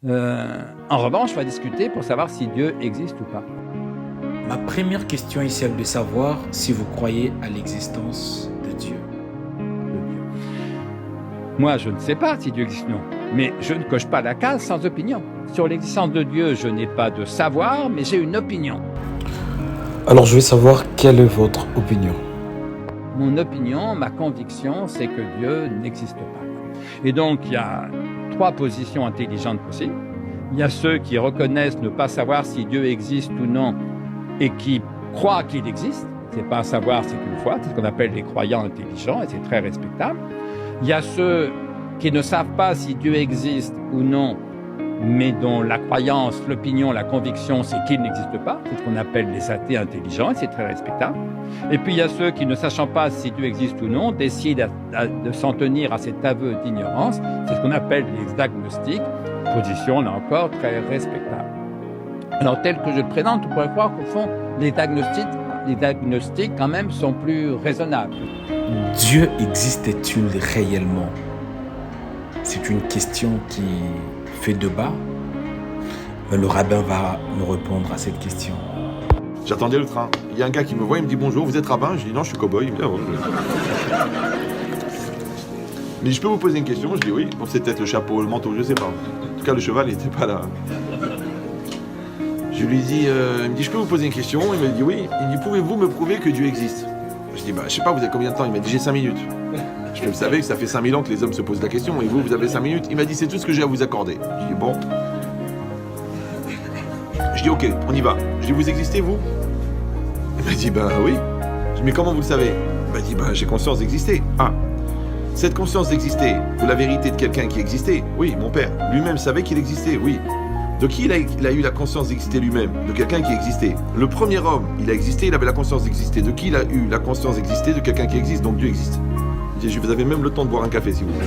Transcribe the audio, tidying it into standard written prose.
En revanche, on va discuter pour savoir si Dieu existe ou pas. Ma première question est celle de savoir si vous croyez à l'existence de Dieu. De Dieu. Moi, je ne sais pas si Dieu existe ou non, mais je ne coche pas la case sans opinion. Sur l'existence de Dieu, je n'ai pas de savoir, mais j'ai une opinion. Alors je veux savoir quelle est votre opinion. Mon opinion, ma conviction, c'est que Dieu n'existe pas. Et donc, il y a 3 positions intelligentes possibles. Il y a ceux qui reconnaissent ne pas savoir si Dieu existe ou non et qui croient qu'il existe. C'est pas à savoir, c'est une foi. C'est ce qu'on appelle les croyants intelligents et c'est très respectable. Il y a ceux qui ne savent pas si Dieu existe ou non, mais dont la croyance, l'opinion, la conviction, c'est qu'il n'existe pas. C'est ce qu'on appelle les athées intelligents et c'est très respectable. Et puis il y a ceux qui, ne sachant pas si Dieu existe ou non, décident de s'en tenir à cet aveu d'ignorance. C'est ce qu'on appelle les agnostiques. Position, là encore, très respectable. Alors, tel que je le présente, on pourrait croire qu'au fond, les diagnostics, quand même, sont plus raisonnables. Dieu existait-il réellement? C'est une question qui fait débat, mais le rabbin va nous répondre à cette question. J'attendais le train. Il y a un gars qui me voit, il me dit bonjour, vous êtes rabbin? Je dis non, je suis cow-boy. Il me dit ah ouais. Mais je peux vous poser une question? Je dis oui. Bon, c'est peut-être le chapeau, le manteau, je sais pas. En tout cas, le cheval n'était pas là. Je lui dis, il me dit je peux vous poser une question? Il me dit oui. Il dit pouvez-vous me prouver que Dieu existe? Je dis bah je sais pas, vous avez combien de temps? Il m'a dit j'ai 5 minutes. Je dis vous savez que ça fait 5000 ans que les hommes se posent la question et vous avez 5 minutes? Il m'a dit c'est tout ce que j'ai à vous accorder. Je dis bon. Je dis ok, on y va. Je dis vous existez vous? Il m'a dit bah oui. Je dis mais comment vous le savez? Il m'a dit bah j'ai conscience d'exister. Ah, cette conscience d'exister, de la vérité de quelqu'un qui existait? Oui, mon père. Lui-même savait qu'il existait, oui. De qui il a eu la conscience d'exister lui-même? De quelqu'un qui existait. Le premier homme, il a existé, il avait la conscience d'exister. De qui il a eu la conscience d'exister? De quelqu'un qui existe, donc Dieu existe. Je dis, vous avez même le temps de boire un café si vous voulez.